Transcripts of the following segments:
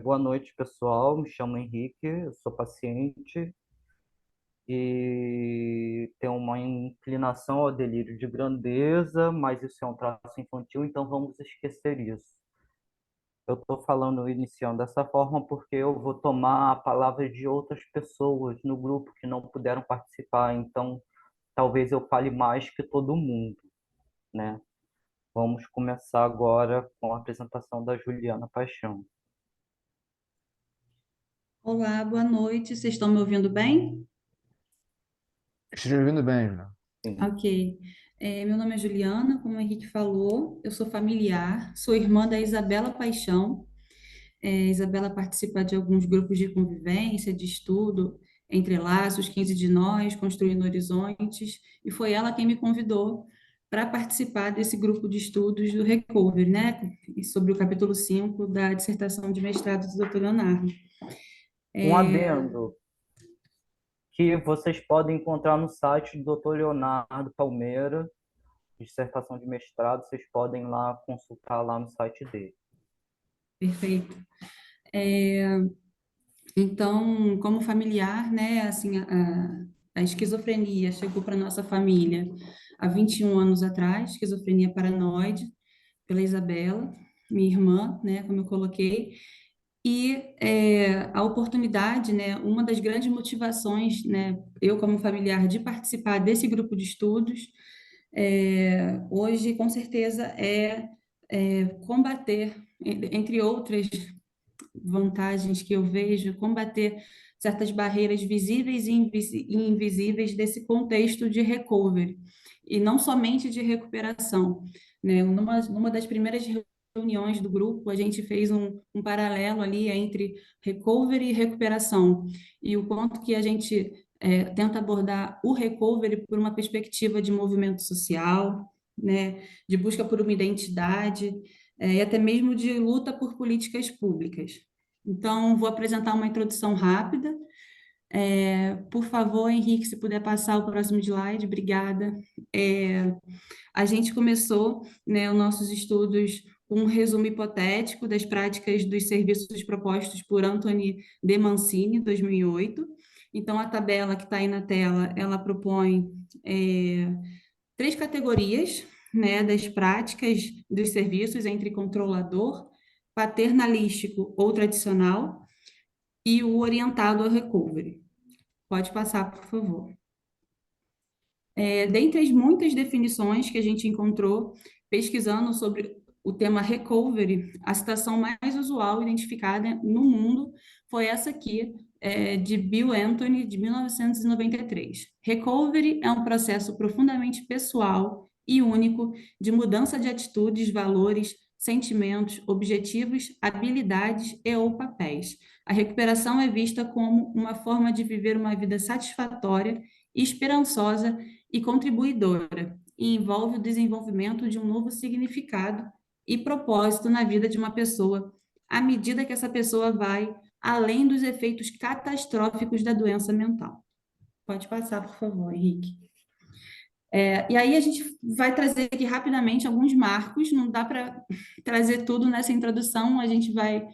Boa noite, pessoal. Me chamo Henrique, eu sou paciente e tenho uma inclinação ao delírio de grandeza, mas isso é um traço infantil, então vamos esquecer isso. Eu estou falando, iniciando dessa forma, porque eu vou tomar a palavra de outras pessoas no grupo que não puderam participar, então talvez eu fale mais que todo mundo, né? Vamos começar agora com a apresentação da Juliana Paixão. Olá, boa noite. Vocês estão me ouvindo bem? Esteja ouvindo bem, Julião. Sim. Ok. Meu nome é Juliana, como o Henrique falou, eu sou familiar, sou irmã da Isabela Paixão. Isabela participa de alguns grupos de convivência, de estudo, Entre Laços, 15 de Nós, Construindo Horizontes, e foi ela quem me convidou para participar desse grupo de estudos do Recovery, né? Sobre o capítulo 5 da dissertação de mestrado do Dr. Leonardo. Um adendo que vocês podem encontrar no site do Dr. Leonardo Palmeira, dissertação de mestrado, vocês podem lá consultar lá no site dele. Perfeito. Então, como familiar, né, assim, a esquizofrenia chegou para nossa família há 21 anos atrás, esquizofrenia paranoide, pela Isabela, minha irmã, né, como eu coloquei, e a oportunidade, né, uma das grandes motivações, né, eu como familiar, de participar desse grupo de estudos, hoje, com certeza, combater, entre outras vantagens que eu vejo, combater certas barreiras visíveis e invisíveis desse contexto de recovery, e não somente de recuperação, né? Numa das primeiras reuniões do grupo, a gente fez um paralelo ali entre recovery e recuperação, e o quanto que a gente tenta abordar o recovery por uma perspectiva de movimento social, né, de busca por uma identidade, e até mesmo de luta por políticas públicas. Então, vou apresentar uma introdução rápida. Por favor, Henrique, se puder passar o próximo slide, obrigada. É, a gente começou, né, os nossos estudos com um resumo hipotético das práticas dos serviços propostos por Anthony De Mancini, 2008. Então, a tabela que está aí na tela, ela propõe é, três categorias, né, das práticas dos serviços entre controlador, paternalístico ou tradicional, e o orientado ao recovery. Pode passar, por favor. Dentre as muitas definições que a gente encontrou pesquisando sobre o tema recovery, a citação mais usual identificada no mundo foi essa aqui, de Bill Anthony, de 1993. Recovery é um processo profundamente pessoal e único de mudança de atitudes, valores, sentimentos, objetivos, habilidades e ou papéis. A recuperação é vista como uma forma de viver uma vida satisfatória, esperançosa e contribuidora, e envolve o desenvolvimento de um novo significado e propósito na vida de uma pessoa, à medida que essa pessoa vai além dos efeitos catastróficos da doença mental. Pode passar, por favor, Henrique. E aí a gente vai trazer aqui rapidamente alguns marcos, não dá para trazer tudo nessa introdução, a gente vai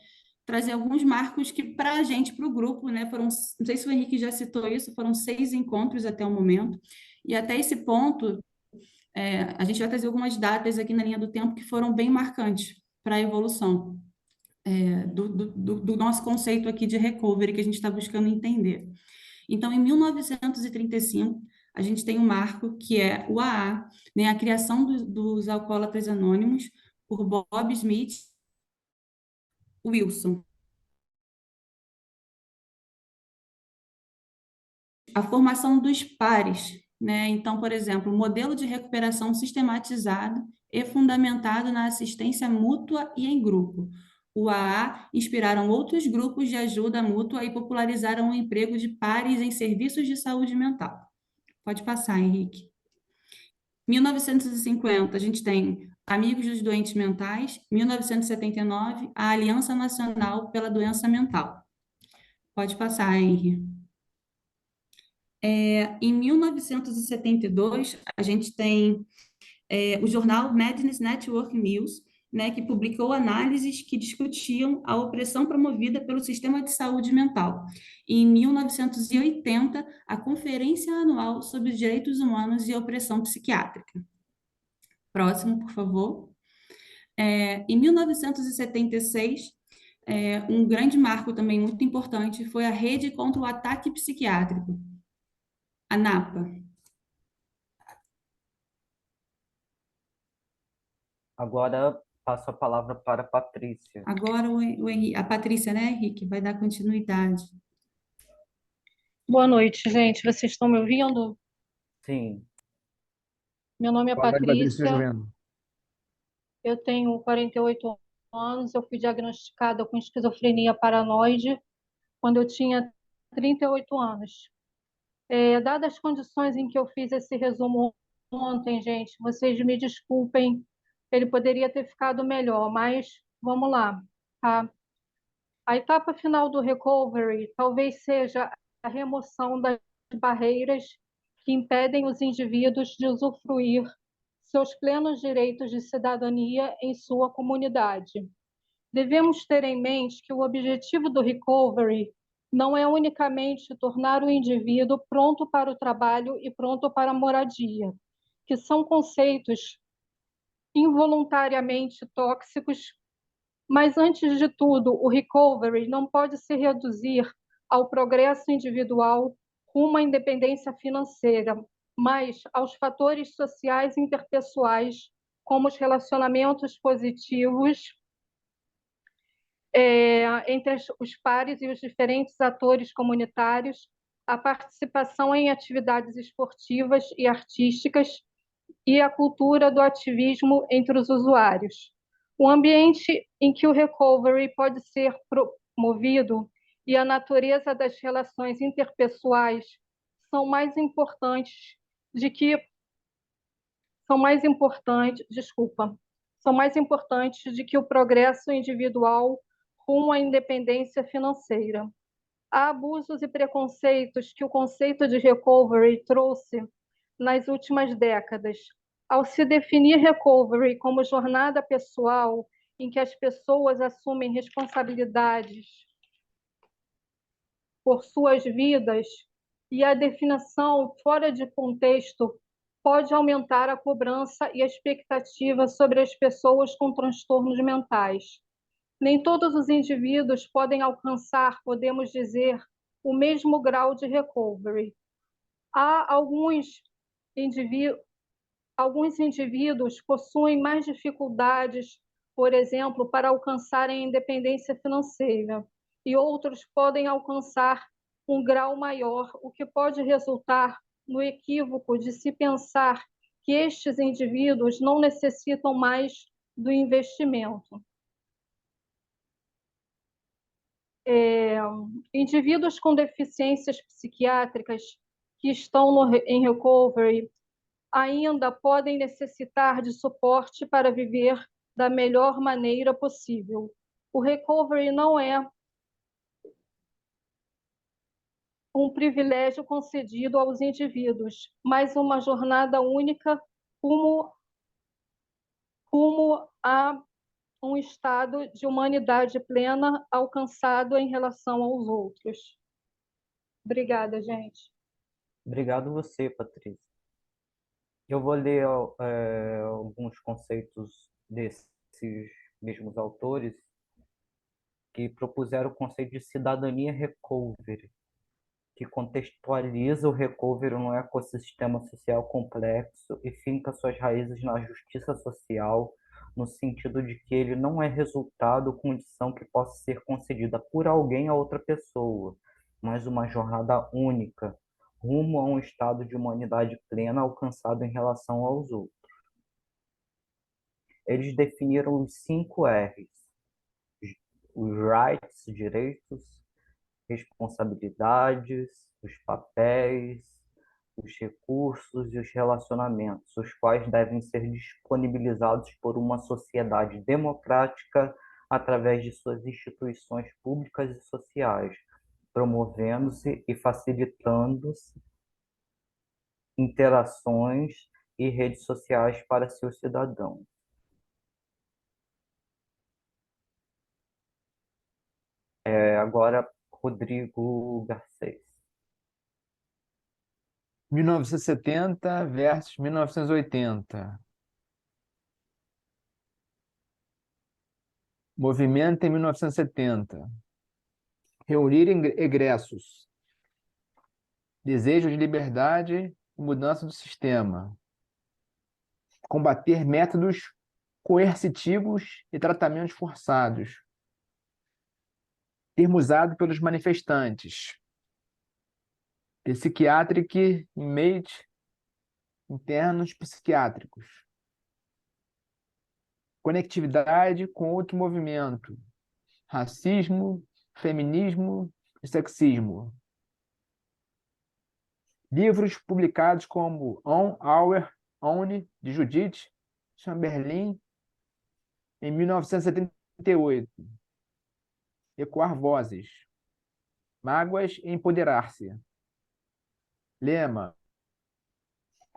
trazer alguns marcos que, para a gente, para o grupo, né, foram, não sei se o Henrique já citou isso, foram 6 encontros até o momento, e até esse ponto, a gente vai trazer algumas datas aqui na linha do tempo que foram bem marcantes para a evolução do nosso conceito aqui de recovery que a gente está buscando entender. Então, em 1935, a gente tem um marco que é o AA, né, a criação dos Alcoólatras Anônimos por Bob Smith Wilson. A formação dos pares, né? Então, por exemplo, modelo de recuperação sistematizado e fundamentado na assistência mútua e em grupo. O AA inspiraram outros grupos de ajuda mútua e popularizaram o emprego de pares em serviços de saúde mental. Pode passar, Henrique. 1950, a gente tem Amigos dos Doentes Mentais. 1979, a Aliança Nacional pela Doença Mental. Pode passar, Henrique. Em 1972, a gente tem o jornal Madness Network News, né, que publicou análises que discutiam a opressão promovida pelo sistema de saúde mental. E, em 1980, a Conferência Anual sobre os Direitos Humanos e a Opressão Psiquiátrica. Próximo, por favor. Em 1976, um grande marco também muito importante foi a Rede contra o Ataque Psiquiátrico, a NAPA. Agora passo a palavra para a Patrícia. Agora a Patrícia, né, Henrique, vai dar continuidade. Boa noite, gente. Vocês estão me ouvindo? Sim, Meu nome é Boa noite, Patrícia, esteja Patrícia, ouvindo. eu tenho 48 anos, eu fui diagnosticada com esquizofrenia paranoide quando eu tinha 38 anos. Dadas as condições em que eu fiz esse resumo ontem, gente, vocês me desculpem, ele poderia ter ficado melhor, mas vamos lá, tá? A etapa final do recovery talvez seja a remoção das barreiras que impedem os indivíduos de usufruir seus plenos direitos de cidadania em sua comunidade. Devemos ter em mente que o objetivo do recovery não é unicamente tornar o indivíduo pronto para o trabalho e pronto para a moradia, que são conceitos involuntariamente tóxicos, mas, antes de tudo, o recovery não pode se reduzir ao progresso individual rumo à independência financeira, mas aos fatores sociais interpessoais, como os relacionamentos positivos entre os pares e os diferentes atores comunitários, a participação em atividades esportivas e artísticas e a cultura do ativismo entre os usuários. O ambiente em que o recovery pode ser promovido e a natureza das relações interpessoais são mais importantes de que são mais importantes de que o progresso individual rumo à independência financeira. Há abusos e preconceitos que o conceito de recovery trouxe nas últimas décadas. Ao se definir recovery como jornada pessoal em que as pessoas assumem responsabilidades por suas vidas, e a definição fora de contexto pode aumentar a cobrança e a expectativa sobre as pessoas com transtornos mentais. Nem todos os indivíduos podem alcançar, podemos dizer, o mesmo grau de recovery. Há alguns indivíduos possuem mais dificuldades, por exemplo, para alcançarem a independência financeira, e outros podem alcançar um grau maior, o que pode resultar no equívoco de se pensar que estes indivíduos não necessitam mais do investimento. Indivíduos com deficiências psiquiátricas que estão em recovery ainda podem necessitar de suporte para viver da melhor maneira possível. O recovery não é um privilégio concedido aos indivíduos, mas uma jornada única rumo a um estado de humanidade plena alcançado em relação aos outros. Obrigada, gente. obrigado você, Patrícia. Eu vou ler alguns conceitos desses mesmos autores que propuseram o conceito de cidadania recovery, que contextualiza o recovery num ecossistema social complexo e finca suas raízes na justiça social, no sentido de que ele não é resultado ou condição que possa ser concedida por alguém a outra pessoa, mas uma jornada única, rumo a um estado de humanidade plena alcançado em relação aos outros. Eles definiram os 5 R's: os rights, direitos, responsabilidades, os papéis, os recursos e os relacionamentos, os quais devem ser disponibilizados por uma sociedade democrática através de suas instituições públicas e sociais, promovendo-se e facilitando-se interações e redes sociais para seus cidadãos. agora, Rodrigo Garcês. 1970 versus 1980. Movimento em 1970. Reunir egressos. Desejo de liberdade e mudança do sistema. Combater métodos coercitivos e tratamentos forçados. Termo usado pelos manifestantes. Psychiatric inmate, internos psiquiátricos. Conectividade com outro movimento. Racismo, feminismo e sexismo. Livros publicados como On Our Own, de Judith Chamberlain, em 1978. Ecoar vozes. Mágoas e empoderar-se. Lema: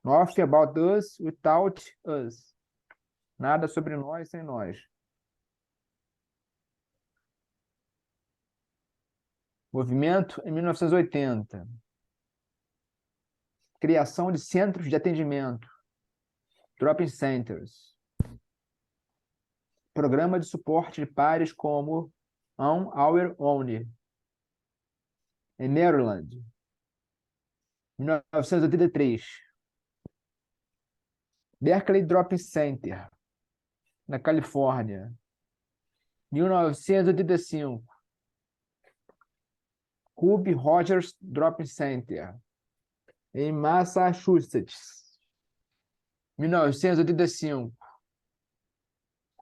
Nothing about us without us. Nada sobre nós sem nós. Movimento em 1980. Criação de centros de atendimento. Drop-in centers. Programa de suporte de pares como On Our Own. Em Maryland. 1983. Berkeley Drop-in Center. Na Califórnia. 1985. Cube Rogers Drop-in Center, em Massachusetts. 1985.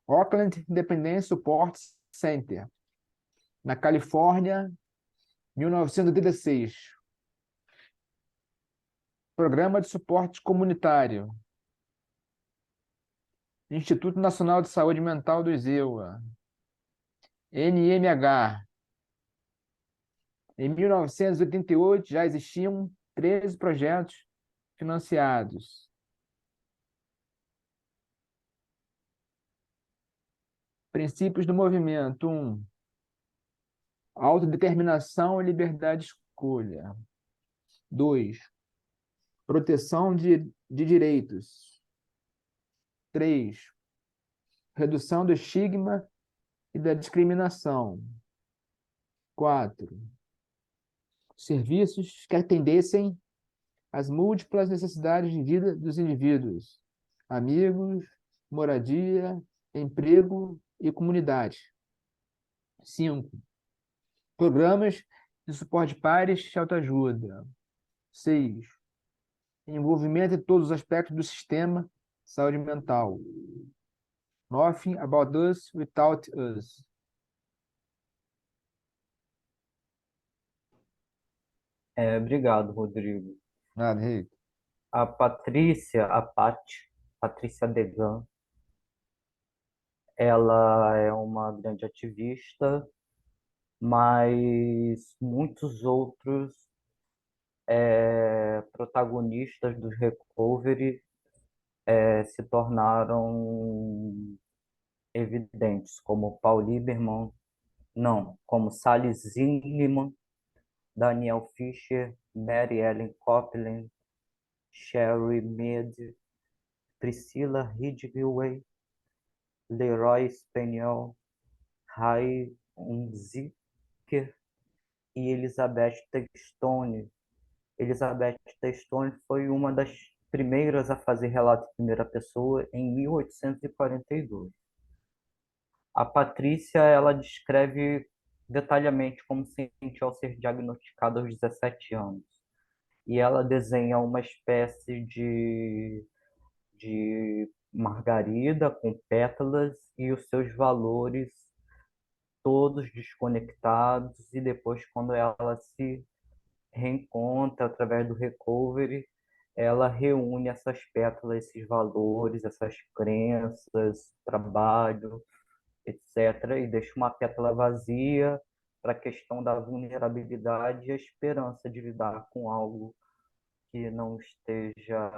Oakland Independence Support Center, na Califórnia. 1986. Programa de Suporte Comunitário. Instituto Nacional de Saúde Mental do IZEUA. NMH. Em 1988, já existiam 13 projetos financiados. Princípios do movimento. 1. Autodeterminação e liberdade de escolha. 2. Proteção de direitos. 3. Redução do estigma e da discriminação. 4. Serviços que atendessem às múltiplas necessidades de vida dos indivíduos, amigos, moradia, emprego e comunidade. 5. Programas de suporte de pares e autoajuda. 6. Envolvimento em todos os aspectos do sistema de saúde mental. Nothing about us without us. Obrigado, Rodrigo. Nada, Henrique. A Patrícia Degan, ela é uma grande ativista, mas muitos outros protagonistas do recovery se tornaram evidentes, como Paul Lieberman, não, como Sally Zingerman, Daniel Fisher, Mary Ellen Copeland, Sherry Mead, Priscilla Ridgway, Leroy Spaniel, Ray Unziker e Elizabeth Textone. Elizabeth Textone foi uma das primeiras a fazer relato em primeira pessoa em 1842. A Patrícia, ela descreve detalhadamente como se sentiu ao ser diagnosticada aos 17 anos. E ela desenha uma espécie de margarida com pétalas e os seus valores todos desconectados, e depois, quando ela se reencontra através do recovery, ela reúne essas pétalas, esses valores, essas crenças, trabalho, etc., e deixa uma pétala vazia para a questão da vulnerabilidade e a esperança de lidar com algo que não esteja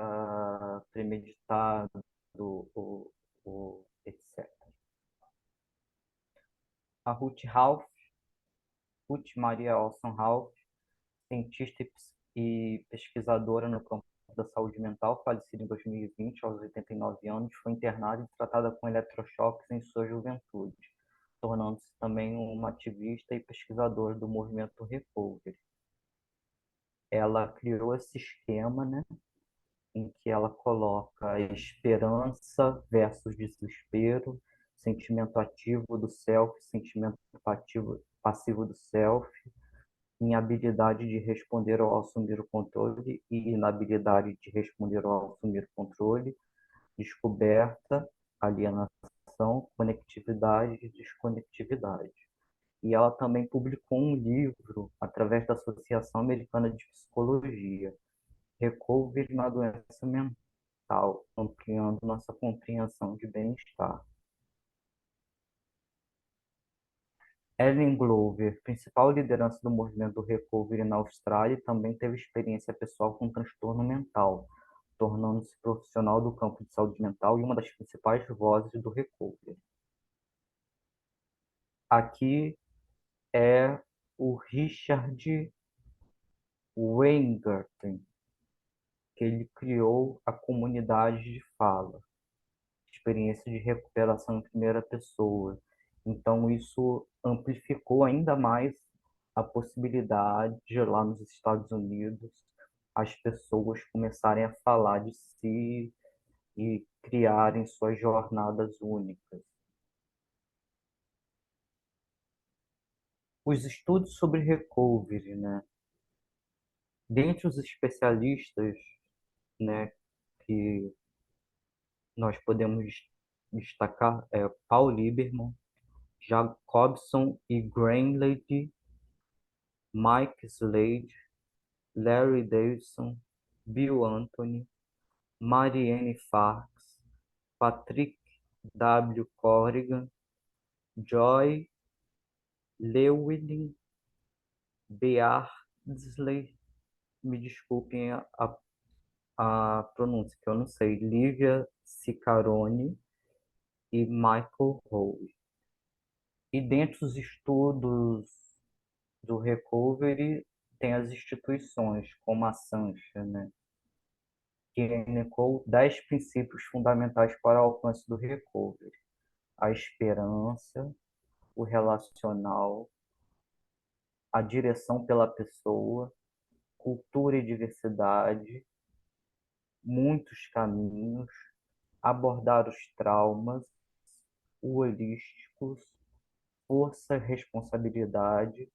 premeditado, etc. A Ruth Ralph, Ruth Maria Olson Ralph, cientista e pesquisadora no campo da saúde mental, falecida em 2020, aos 89 anos, foi internada e tratada com eletrochoques em sua juventude, tornando-se também uma ativista e pesquisadora do movimento Recovery. Ela criou esse esquema, né, em que ela coloca a esperança versus desespero, sentimento ativo do self, sentimento passivo do self, inabilidade de responder ao assumir o controle e inabilidade de responder ao assumir o controle, descoberta, alienação, conectividade e desconectividade. E ela também publicou um livro através da Associação Americana de Psicologia, Recovery na Doença Mental, ampliando nossa compreensão de bem-estar. Ellen Glover, principal liderança do movimento do Recovery na Austrália, também teve experiência pessoal com transtorno mental, tornando-se profissional do campo de saúde mental e uma das principais vozes do Recovery. Aqui é o Richard Weingarten, que ele criou a comunidade de fala, experiência de recuperação em primeira pessoa. Então, isso amplificou ainda mais a possibilidade de, lá nos Estados Unidos, as pessoas começarem a falar de si e criarem suas jornadas únicas. Os estudos sobre recovery, né? Dentre os especialistas, né, que nós podemos destacar Paul Lieberman, Jacobson e Greenley, Mike Slade, Larry Davidson, Bill Anthony, Marianne Farks, Patrick W. Corrigan, Joy Llewellyn, Beardsley, me desculpem a pronúncia, que eu não sei, Lívia Ciccarone e Michael Howe. E dentre os estudos do recovery, tem as instituições, como a Sancha, né, que elencou 10 princípios fundamentais para o alcance do recovery: a esperança, o relacional, a direção pela pessoa, cultura e diversidade, muitos caminhos, abordar os traumas, o holísticos, força, responsabilidade,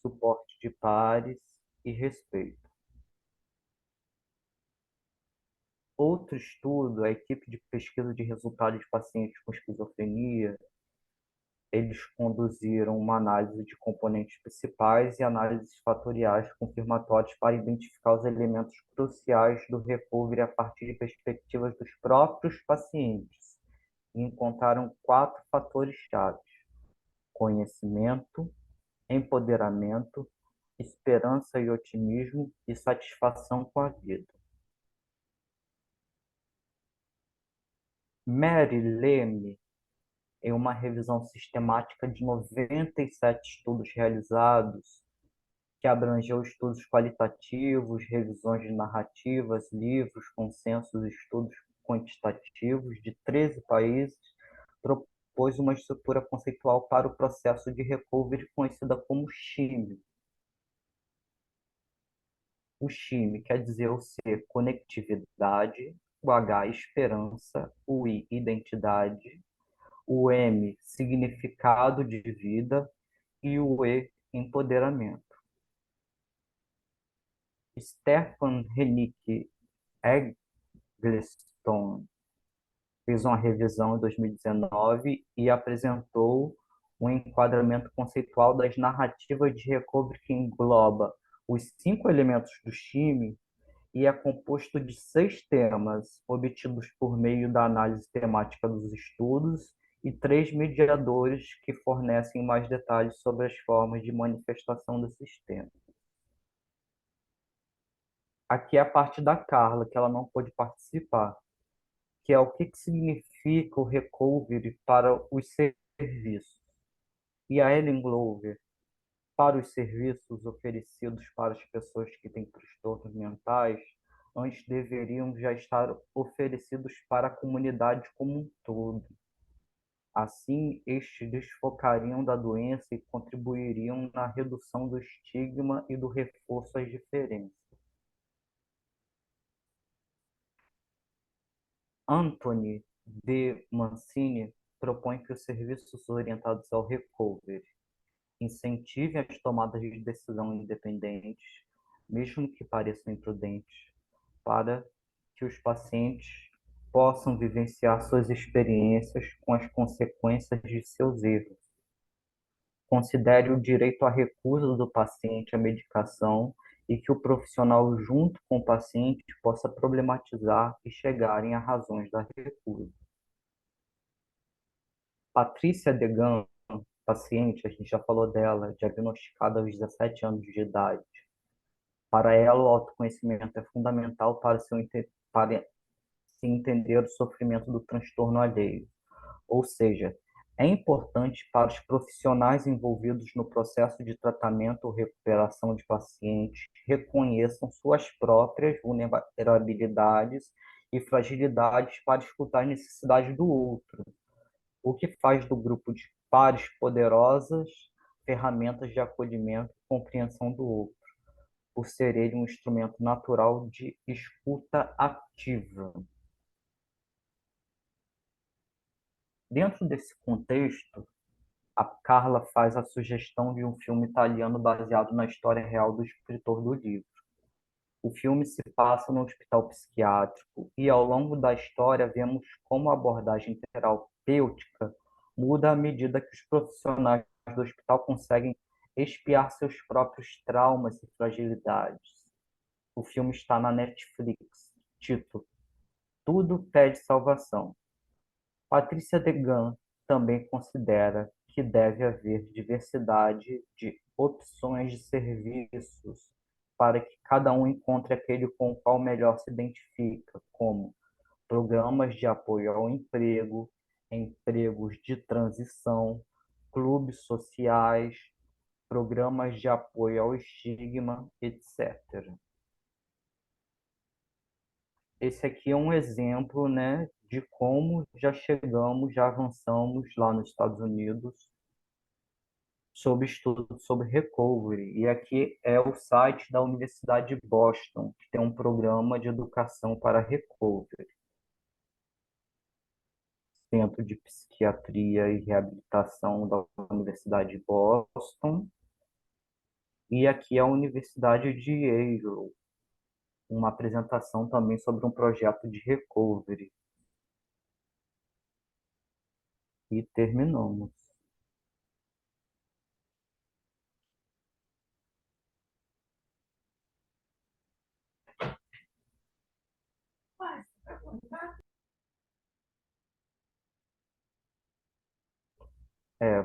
suporte de pares e respeito. Outro estudo, a equipe de pesquisa de resultados de pacientes com esquizofrenia, eles conduziram uma análise de componentes principais e análises fatoriais confirmatórias para identificar os elementos cruciais do recovery a partir de perspectivas dos próprios pacientes. E encontraram 4 fatores-chave: conhecimento, empoderamento, esperança e otimismo e satisfação com a vida. Mary Lemme, em uma revisão sistemática de 97 estudos realizados, que abrangeu estudos qualitativos, revisões de narrativas, livros, consensos e estudos quantitativos de 13 países, propôs uma estrutura conceitual para o processo de recovery conhecida como SHIME. O SHIME quer dizer o C, conectividade, o H, esperança, o I, identidade, o M, significado de vida e o E, empoderamento. Stefan Hennick Eggleston fez uma revisão em 2019 e apresentou um enquadramento conceitual das narrativas de recovery que engloba os 5 elementos do SHIME e é composto de 6 temas obtidos por meio da análise temática dos estudos e 3 mediadores que fornecem mais detalhes sobre as formas de manifestação desses temas. Aqui é a parte da Carla, que ela não pôde participar, que é o que significa o recovery para os serviços. E a Ellen Glover, para os serviços oferecidos para as pessoas que têm transtornos mentais, antes deveriam já estar oferecidos para a comunidade como um todo. Assim, estes desfocariam da doença e contribuiriam na redução do estigma e do reforço às diferenças. Anthony D. Mancini propõe que os serviços orientados ao recovery incentivem as tomadas de decisão independentes, mesmo que pareçam imprudentes, para que os pacientes possam vivenciar suas experiências com as consequências de seus erros. Considere o direito à recusa do paciente à medicação e que o profissional, junto com o paciente, possa problematizar e chegarem a razões da recusa. Patrícia Degan, paciente, a gente já falou dela, diagnosticada aos 17 anos de idade. Para ela, o autoconhecimento é fundamental para se entender o sofrimento do transtorno alheio. Ou seja, é importante para os profissionais envolvidos no processo de tratamento ou recuperação de pacientes reconheçam suas próprias vulnerabilidades e fragilidades para escutar as necessidades do outro, o que faz do grupo de pares poderosas ferramentas de acolhimento e compreensão do outro, por ser ele um instrumento natural de escuta ativa. Dentro desse contexto, a Carla faz a sugestão de um filme italiano baseado na história real do escritor do livro. O filme se passa no hospital psiquiátrico e, ao longo da história, vemos como a abordagem terapêutica muda à medida que os profissionais do hospital conseguem expiar seus próprios traumas e fragilidades. O filme está na Netflix. Título: Tudo Pede Salvação. Patrícia Degan também considera que deve haver diversidade de opções de serviços para que cada um encontre aquele com o qual melhor se identifica, como programas de apoio ao emprego, empregos de transição, clubes sociais, programas de apoio ao estigma, etc. Esse aqui é um exemplo, né, de como já chegamos, já avançamos lá nos Estados Unidos sobre estudo sobre recovery. E aqui é o site da Universidade de Boston, que tem um programa de educação para recovery. Centro de Psiquiatria e Reabilitação da Universidade de Boston. E aqui é a Universidade de Yale, uma apresentação também sobre um projeto de recovery. E terminamos.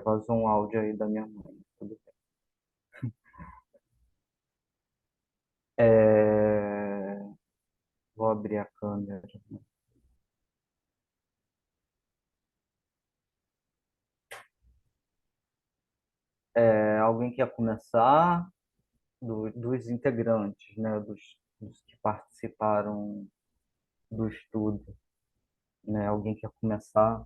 Vazou um áudio aí da minha mãe. Tudo bem. Vou abrir a câmera. Alguém quer começar? Dos integrantes, né? Dos que participaram do estudo, né? Alguém quer começar?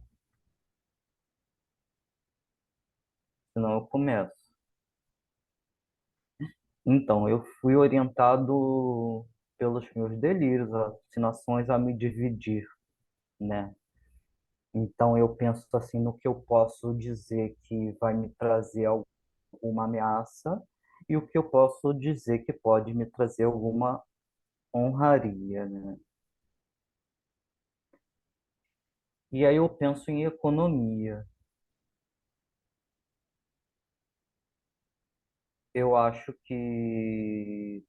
Senão eu começo. Então, eu fui orientado pelos meus delírios, alucinações a me dividir, né? Então, eu penso assim no que eu posso dizer que vai me trazer alguma ameaça e o que eu posso dizer que pode me trazer alguma honraria, né? E aí eu penso em economia. Eu acho que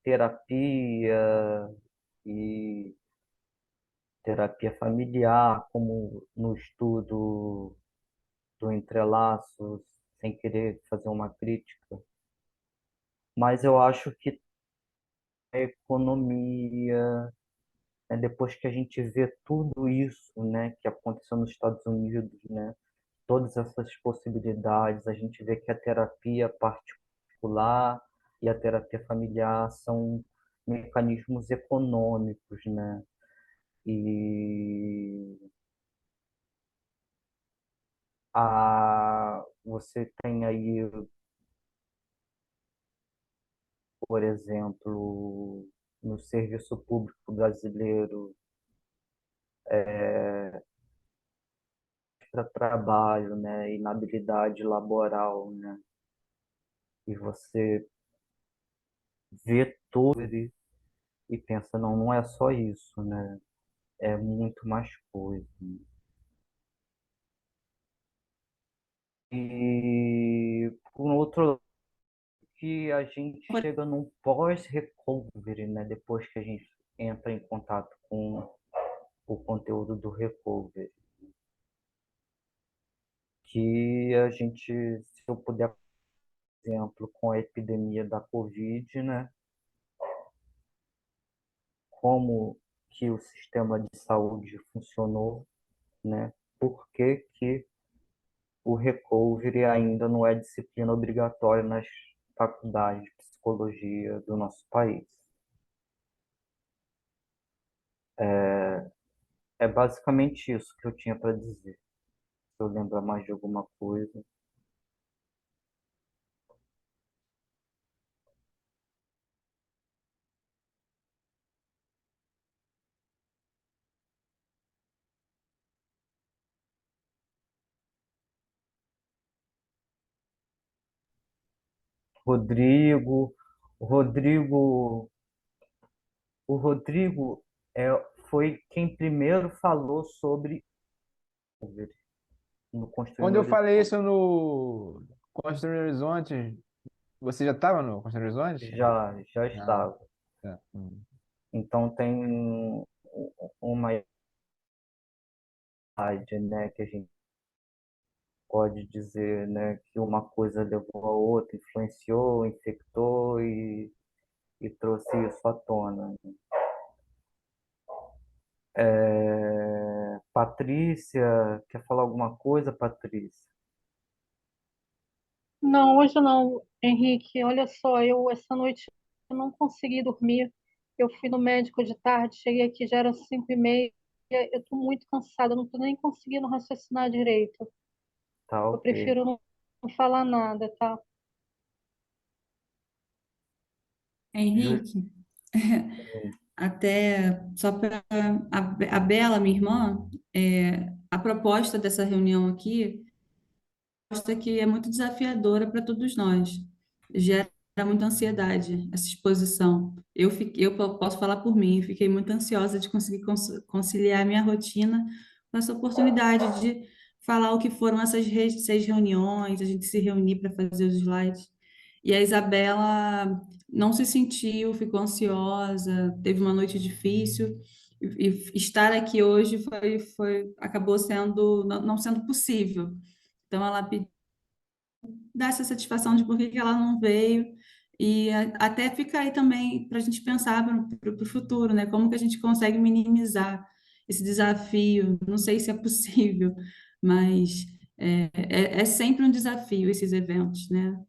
terapia e terapia familiar, como no estudo do Entrelaços, sem querer fazer uma crítica, mas eu acho que a economia, né, depois que a gente vê tudo isso, né, que aconteceu nos Estados Unidos, né, todas essas possibilidades, a gente vê que a terapia particular particular e a terapia familiar são mecanismos econômicos, né? E você tem aí, por exemplo, no serviço público brasileiro, para trabalho, né? Inabilidade laboral, né? E você vê tudo e pensa, não, não é só isso, né? É muito mais coisa. E por outro lado, que a gente chega num pós-recovery, né? Depois que a gente entra em contato com o conteúdo do recovery, que a gente, se eu puder, por exemplo, com a epidemia da Covid, né? Como que o sistema de saúde funcionou, né? Por que que o recovery ainda não é disciplina obrigatória nas faculdades de psicologia do nosso país. É basicamente isso que eu tinha para dizer. Se eu lembrar mais de alguma coisa. Rodrigo, o Rodrigo, o Rodrigo é, foi quem primeiro falou sobre recovery no Construindo Quando eu falei Horizonte. isso no Construir Horizonte, você já estava no Construir Horizonte? Já Ah, estava. tá. Então tem uma idade, né, que a gente pode dizer, né, que uma coisa levou a outra, influenciou, infectou e trouxe isso à tona. Patrícia, quer falar alguma coisa, Patrícia? Não, hoje não, Henrique. Olha só, eu essa noite eu não consegui dormir. Eu fui no médico de tarde, cheguei aqui, já era 5h30. Eu estou muito cansada, não estou nem conseguindo raciocinar direito. Tá Eu ok. prefiro não falar nada, tá? Ju- Henrique, até só para a Bela, minha irmã, a proposta dessa reunião aqui proposta que é muito desafiadora para todos nós. Gera muita ansiedade essa exposição. Posso falar por mim, fiquei muito ansiosa de conseguir conciliar minha rotina com essa oportunidade de falar o que foram essas 6 reuniões, a gente se reunir para fazer os slides. E a Isabela não se sentiu, ficou ansiosa, teve uma noite difícil. E estar aqui hoje acabou sendo, não sendo possível. Então, ela dá essa satisfação de por que que ela não veio e até fica aí também para a gente pensar para o futuro, né? Como que a gente consegue minimizar esse desafio? Não sei se é possível, mas é sempre um desafio esses eventos, né?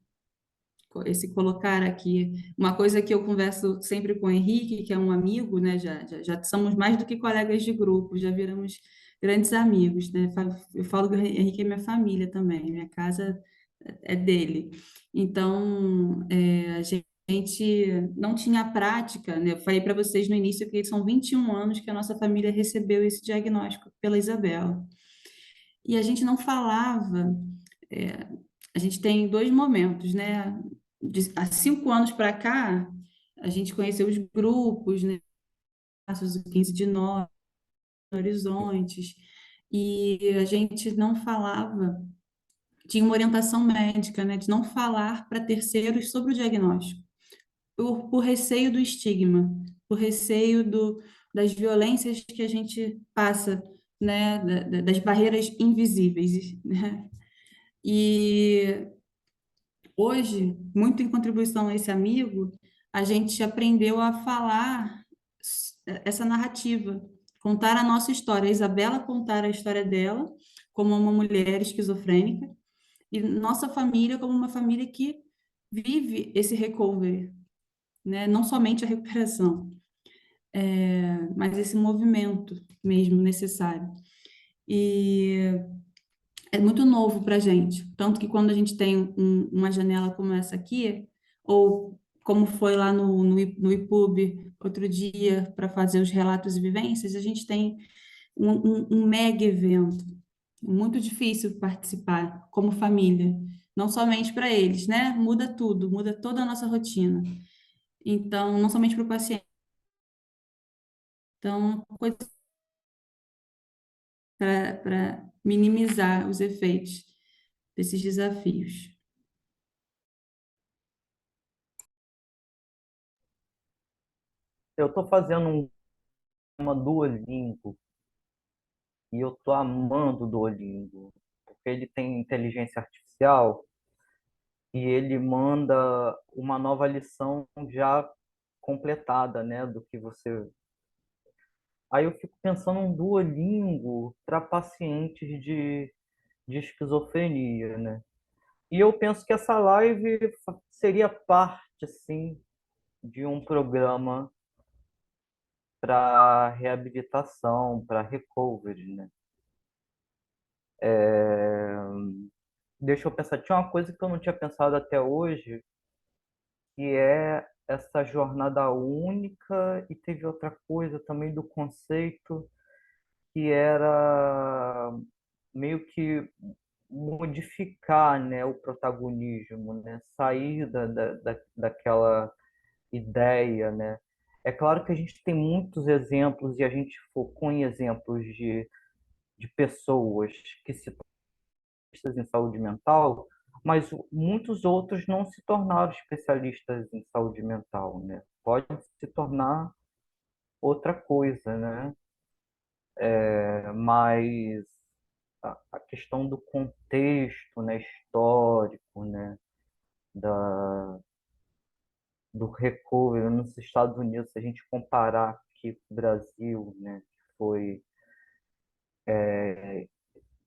Esse colocar aqui. Uma coisa que eu converso sempre com o Henrique, que é um amigo, né? Já somos mais do que colegas de grupo, já viramos grandes amigos, né? Eu falo que o Henrique é minha família também, minha casa é dele. Então, a gente não tinha prática, né? Eu falei para vocês no início que são 21 anos que a nossa família recebeu esse diagnóstico pela Isabela. E a gente não falava, é, a gente tem 2 momentos, né? Há 5 anos para cá, a gente conheceu os grupos, né? O 15 de Novembro, Horizontes, e a gente não falava, tinha uma orientação médica, né? De não falar para terceiros sobre o diagnóstico, por receio do estigma, por receio das violências que a gente passa, né? Das barreiras invisíveis, né? E hoje, muito em contribuição a esse amigo, a gente aprendeu a falar essa narrativa, contar a nossa história. A Isabela contar a história dela como uma mulher esquizofrênica e nossa família como uma família que vive esse recovery, né? Não somente a recuperação, mas esse movimento mesmo necessário. E é muito novo para a gente. Tanto que quando a gente tem uma janela como essa aqui, ou como foi lá no IPUB outro dia, para fazer os relatos e vivências, a gente tem um mega evento. Muito difícil participar como família, não somente para eles, né? Muda tudo, muda toda a nossa rotina. Então, não somente para o paciente. Então, coisa para minimizar os efeitos desses desafios. Eu estou fazendo uma Duolingo e eu estou amando o Duolingo, porque ele tem inteligência artificial e ele manda uma nova lição já completada, né, do que você. Aí eu fico pensando um Duolingo para pacientes de esquizofrenia, né? E eu penso que essa live seria parte, sim, de um programa para reabilitação, para recovery, né? Deixa eu pensar, tinha uma coisa que eu não tinha pensado até hoje, que é essa jornada única, e teve outra coisa também do conceito, que era meio que modificar, né, o protagonismo, né, sair daquela ideia, né. É claro que a gente tem muitos exemplos e a gente focou em exemplos de pessoas que se especialistas em saúde mental, mas muitos outros não se tornaram especialistas em saúde mental, né? Pode se tornar outra coisa, né? Mas a questão do contexto, né, histórico, né, da, do recovery nos Estados Unidos, se a gente comparar aqui com o Brasil, né, que foi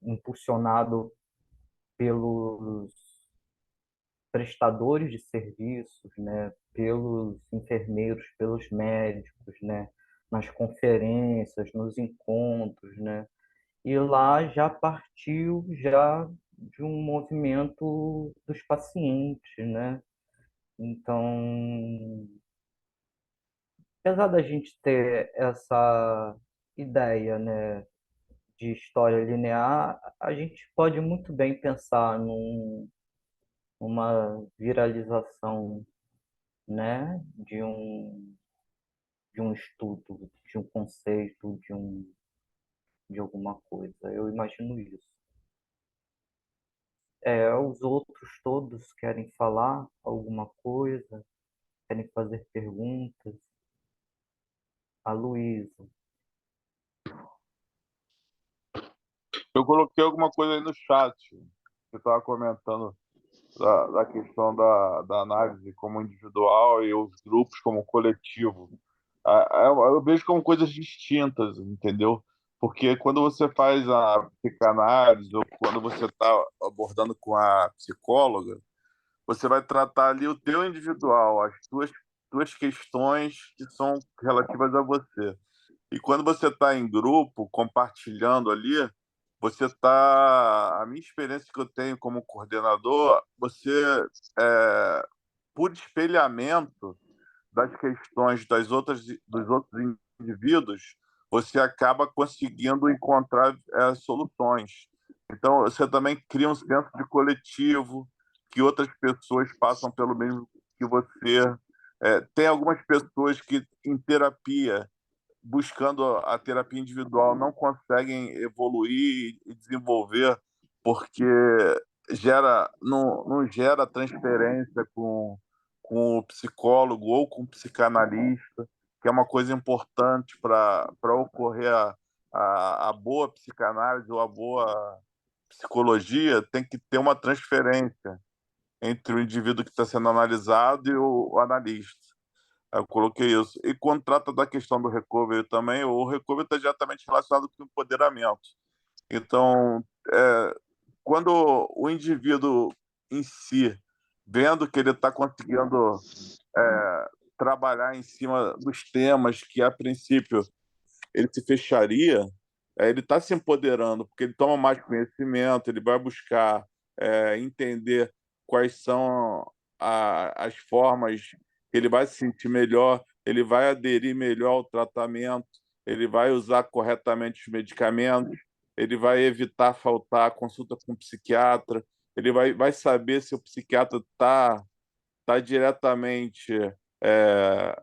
impulsionado pelos prestadores de serviços, né, pelos enfermeiros, pelos médicos, né, nas conferências, nos encontros, né, e lá já partiu já de um movimento dos pacientes, né. Então, apesar da gente ter essa ideia, né, de história linear, a gente pode muito bem pensar numa viralização, né, de um estudo, de um conceito, de alguma coisa. Eu imagino isso. Os outros todos querem falar alguma coisa, querem fazer perguntas. A Luísa. Eu coloquei alguma coisa aí no chat. Você estava comentando da questão da análise como individual e os grupos como coletivo. Eu vejo como coisas distintas, entendeu? Porque quando você faz a psicanálise ou quando você está abordando com a psicóloga, você vai tratar ali o teu individual, as tuas questões que são relativas a você. E quando você está em grupo, compartilhando ali, você está. A minha experiência que eu tenho como coordenador, você, é, por espelhamento das questões dos outros indivíduos, você acaba conseguindo encontrar soluções. Então, você também cria um senso de coletivo, que outras pessoas passam pelo mesmo que você. Tem algumas pessoas que, em terapia, buscando a terapia individual, não conseguem evoluir e desenvolver porque não gera transferência com o psicólogo ou com o psicanalista, que é uma coisa importante para ocorrer a boa psicanálise ou a boa psicologia, tem que ter uma transferência entre o indivíduo que está sendo analisado e o analista. Eu coloquei isso. E quando trata da questão do recovery também, o recovery está diretamente relacionado com o empoderamento. Então, quando o indivíduo em si vendo que ele está conseguindo trabalhar em cima dos temas que, a princípio, ele se fecharia, ele está se empoderando, porque ele toma mais conhecimento, ele vai buscar entender quais são as formas que ele vai se sentir melhor, ele vai aderir melhor ao tratamento, ele vai usar corretamente os medicamentos, ele vai evitar faltar a consulta com o psiquiatra, ele vai saber se o psiquiatra tá diretamente é,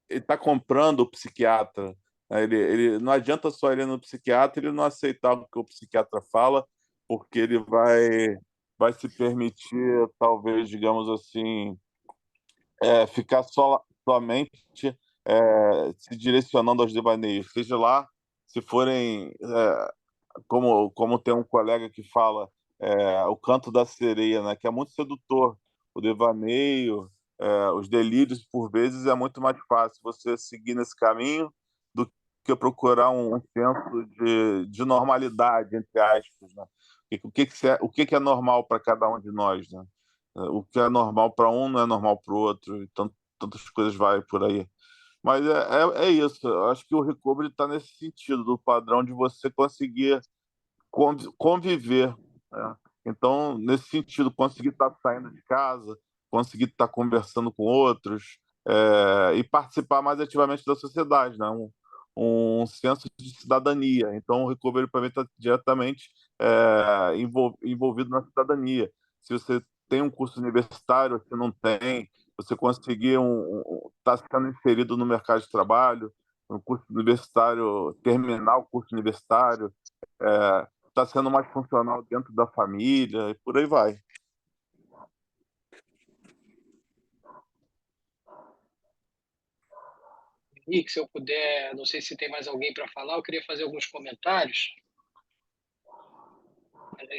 ele está comprando o psiquiatra, né? Ele não adianta só ele ir no psiquiatra, ele não aceitar o que o psiquiatra fala, porque ele vai se permitir, talvez, digamos assim, ficar somente se direcionando aos devaneios, seja lá se forem, como tem um colega que fala, o canto da sereia, né, que é muito sedutor, o devaneio, os delírios, por vezes, é muito mais fácil você seguir nesse caminho do que procurar um senso de normalidade, entre aspas, né? O que é normal para cada um de nós, né? O que é normal para um não é normal para o outro, então tantas coisas vai por aí. Mas é isso, eu acho que o recovery está nesse sentido, do padrão de você conseguir conviver, né? Então, nesse sentido, conseguir estar saindo de casa, conseguir estar conversando com outros, e participar mais ativamente da sociedade, né? Um senso de cidadania. Então, o recovery para mim está diretamente envolvido na cidadania. Se você tem um curso universitário, se não tem, você conseguir estar sendo inserido no mercado de trabalho, um curso universitário, terminar o curso universitário, está sendo mais funcional dentro da família e por aí vai. Henrique, se eu puder, não sei se tem mais alguém para falar, eu queria fazer alguns comentários.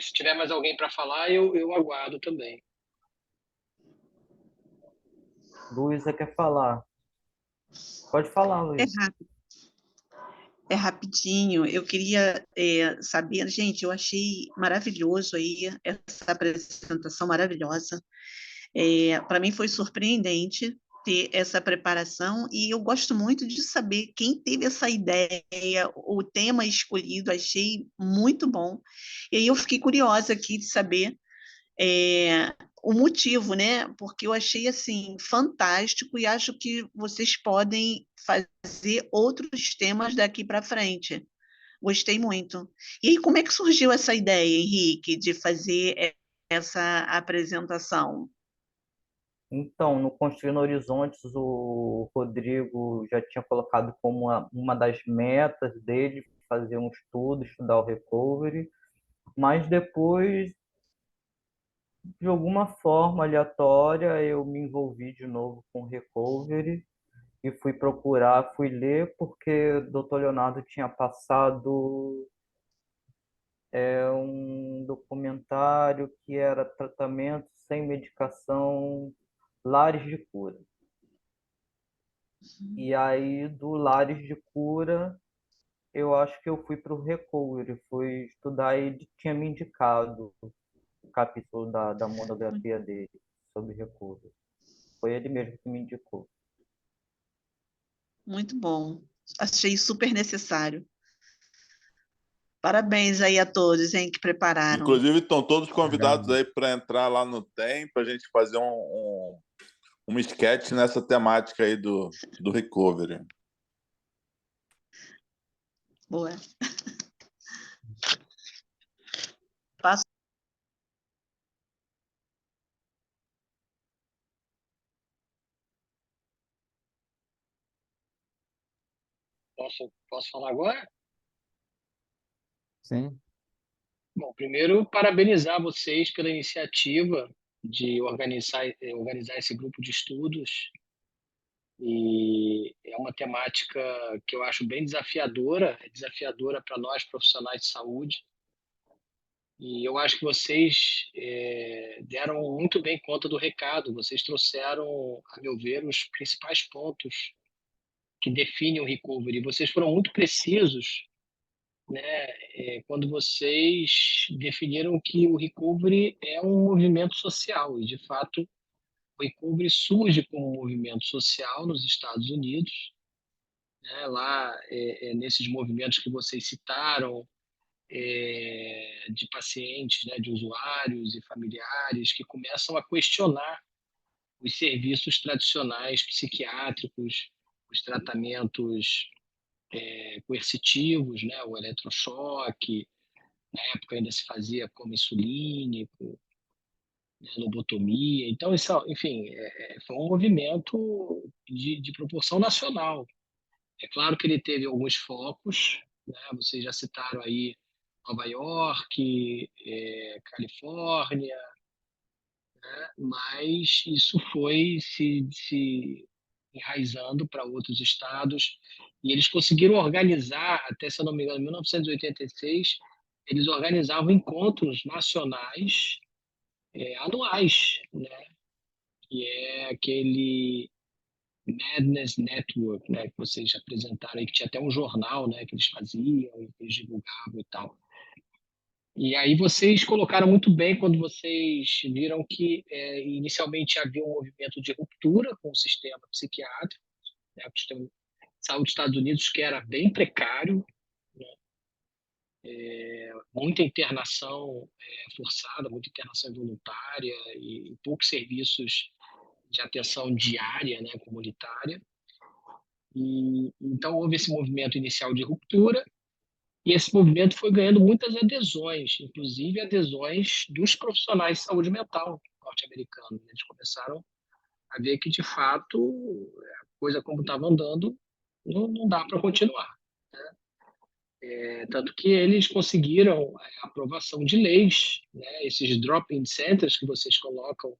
Se tiver mais alguém para falar, eu aguardo também. Luísa quer falar. Pode falar, É Luísa. rápido, é rapidinho. Eu queria saber, gente, eu achei maravilhoso aí essa apresentação maravilhosa. Para mim foi surpreendente ter essa preparação e eu gosto muito de saber quem teve essa ideia, o tema escolhido, achei muito bom. E aí eu fiquei curiosa aqui de saber o motivo, né? Porque eu achei assim fantástico e acho que vocês podem fazer outros temas daqui para frente. Gostei muito. E aí, como é que surgiu essa ideia, Henrique, de fazer essa apresentação? Então, no Construindo Horizontes, o Rodrigo já tinha colocado como uma das metas dele fazer um estudo, estudar o recovery, mas depois, de alguma forma aleatória, eu me envolvi de novo com o recovery e fui procurar, fui ler, porque o Dr. Leonardo tinha passado um documentário que era tratamento sem medicação, lares de cura. E aí, do lares de cura, eu acho que eu fui para o recovery, fui estudar e ele tinha me indicado o capítulo da monografia dele sobre recovery. Foi ele mesmo que me indicou. Muito bom. Achei super necessário. Parabéns aí a todos, hein, que prepararam. Inclusive, estão todos convidados Legal. aí para entrar lá no TEM, para a gente fazer um sketch nessa temática aí do recovery. Boa. Passo. Posso falar agora? Sim. Bom, primeiro, parabenizar vocês pela iniciativa de organizar esse grupo de estudos. E é uma temática que eu acho bem desafiadora, é desafiadora para nós profissionais de saúde. E eu acho que vocês deram muito bem conta do recado. Vocês trouxeram, a meu ver, os principais pontos que definem o recovery. Vocês foram muito precisos né, quando vocês definiram que o recovery é um movimento social, e de fato o recovery surge como um movimento social nos Estados Unidos, né, lá nesses movimentos que vocês citaram, de pacientes, né, de usuários e familiares que começam a questionar os serviços tradicionais psiquiátricos, os tratamentos coercitivos, né, o eletrochoque, na época ainda se fazia como insulínico, né, lobotomia. Então, isso, enfim, foi um movimento de proporção nacional. É claro que ele teve alguns focos, né, vocês já citaram aí Nova York, Califórnia, mas isso foi se enraizando para outros estados e eles conseguiram organizar, até se eu não me engano, em 1986, eles organizavam encontros nacionais anuais, né? Que é aquele Madness Network, né? Que vocês apresentaram aí, que tinha até um jornal, né? Que eles faziam, que eles divulgavam e tal. E aí vocês colocaram muito bem quando vocês viram que inicialmente havia um movimento de ruptura com o sistema psiquiátrico, né, o sistema de saúde dos Estados Unidos, que era bem precário, né, muita internação forçada, muita internação involuntária e poucos serviços de atenção diária, né, comunitária. E então houve esse movimento inicial de ruptura. E esse movimento foi ganhando muitas adesões, inclusive adesões dos profissionais de saúde mental norte-americanos. Eles começaram a ver que, de fato, a coisa como estava andando, não dá para continuar. Né? Tanto que eles conseguiram a aprovação de leis, né? Esses drop-in centers que vocês colocam,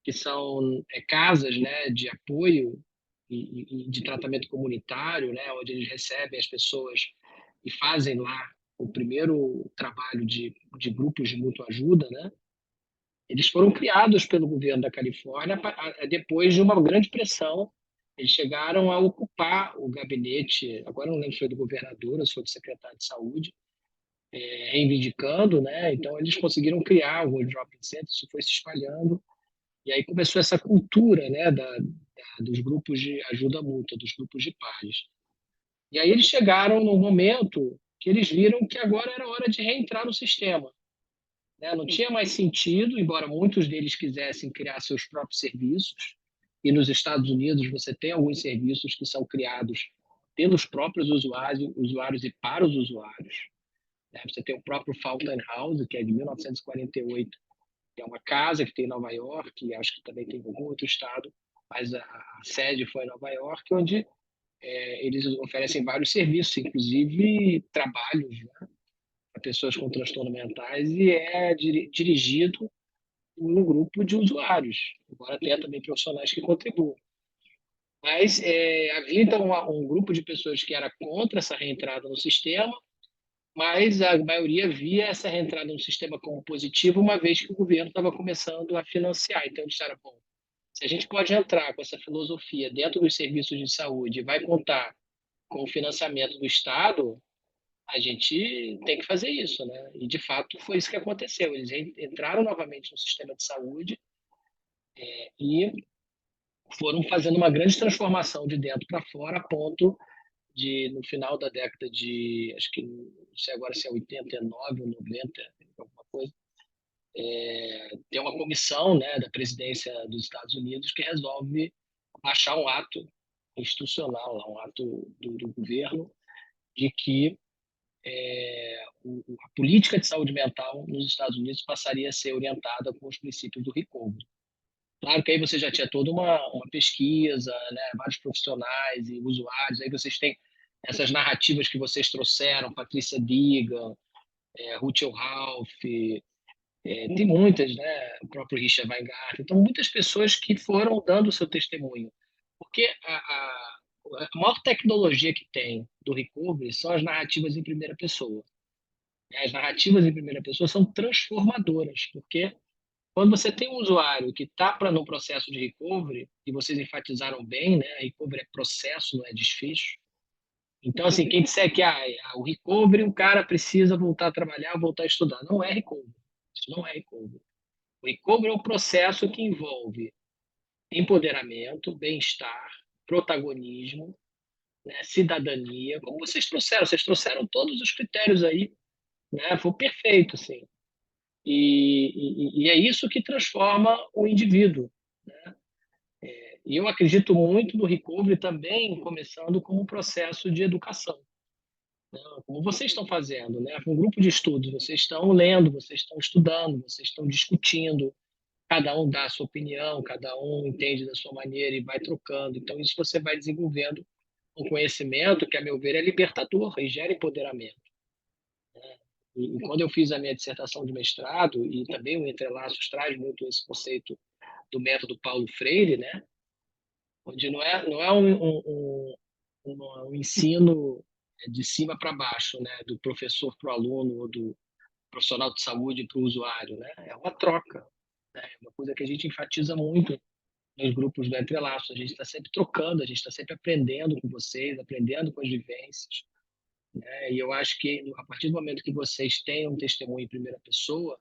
que são casas, né, de apoio e de tratamento comunitário, né, onde eles recebem as pessoas e fazem lá o primeiro trabalho de grupos de mútua ajuda, né? Eles foram criados pelo governo da Califórnia depois de uma grande pressão. Eles chegaram a ocupar o gabinete, agora não lembro se foi do governador ou se foi do secretário de saúde, reivindicando, né? Então eles conseguiram criar alguns drop-in centers, isso foi se espalhando e aí começou essa cultura, né, dos grupos de ajuda mútua, dos grupos de pares. E aí eles chegaram no momento que eles viram que agora era hora de reentrar no sistema, né? Não tinha mais sentido, embora muitos deles quisessem criar seus próprios serviços, e nos Estados Unidos você tem alguns serviços que são criados pelos próprios usuários e para os usuários. Né? Você tem o próprio Fountain House, que é de 1948, que é uma casa que tem em Nova York, e acho que também tem em algum outro estado, mas a sede foi em Nova York, onde eles oferecem vários serviços, inclusive trabalhos, né, para pessoas com transtornos mentais, e é dirigido por um grupo de usuários, embora tenha também profissionais que contribuam. Mas havia, então, um grupo de pessoas que era contra essa reentrada no sistema, mas a maioria via essa reentrada no sistema como positiva, uma vez que o governo estava começando a financiar. Então, eles disseram, bom, se a gente pode entrar com essa filosofia dentro dos serviços de saúde e vai contar com o financiamento do Estado, a gente tem que fazer isso, né? E, de fato, foi isso que aconteceu. Eles entraram novamente no sistema de saúde e foram fazendo uma grande transformação de dentro para fora, a ponto de, no final da década de, acho que, não sei agora se é 89 ou 90, alguma coisa, tem uma comissão, né, da presidência dos Estados Unidos que resolve baixar um ato institucional, um ato do governo, de que a política de saúde mental nos Estados Unidos passaria a ser orientada com os princípios do recovery. Claro que aí você já tinha toda uma pesquisa, né, vários profissionais e usuários, aí vocês têm essas narrativas que vocês trouxeram, Patrícia Digan, Ruth Ralph, tem muitas, né, o próprio Richard Weingarten, então muitas pessoas que foram dando o seu testemunho, porque a maior tecnologia que tem do recovery são as narrativas em primeira pessoa. As narrativas em primeira pessoa são transformadoras, porque quando você tem um usuário que está num processo de recovery, e vocês enfatizaram bem, né? Recovery é processo, não é desfecho. Então, assim, quem disser que o recovery, um cara precisa voltar a trabalhar, voltar a estudar. Não é recovery. Isso não é recovery. O recovery é um processo que envolve empoderamento, bem-estar, protagonismo, né, cidadania, como vocês trouxeram todos os critérios aí, né, foi perfeito, assim. E é isso que transforma o indivíduo, né? E eu acredito muito no recovery também, começando com um processo de educação, né? Como vocês estão fazendo, né? Com um grupo de estudos, vocês estão lendo, vocês estão estudando, vocês estão discutindo, cada um dá a sua opinião, cada um entende da sua maneira e vai trocando. Então, isso você vai desenvolvendo um conhecimento que, a meu ver, é libertador e gera empoderamento. E quando eu fiz a minha dissertação de mestrado, e também o Entrelaços traz muito esse conceito do método Paulo Freire, né? Onde não é um ensino de cima para baixo, né? Do professor para o aluno ou do profissional de saúde para o usuário, né? É uma troca, né? É uma coisa que a gente enfatiza muito nos grupos do Entrelaços. A gente está sempre trocando, a gente está sempre aprendendo com vocês, aprendendo com as vivências, né? E eu acho que a partir do momento que vocês têm um testemunho em primeira pessoa,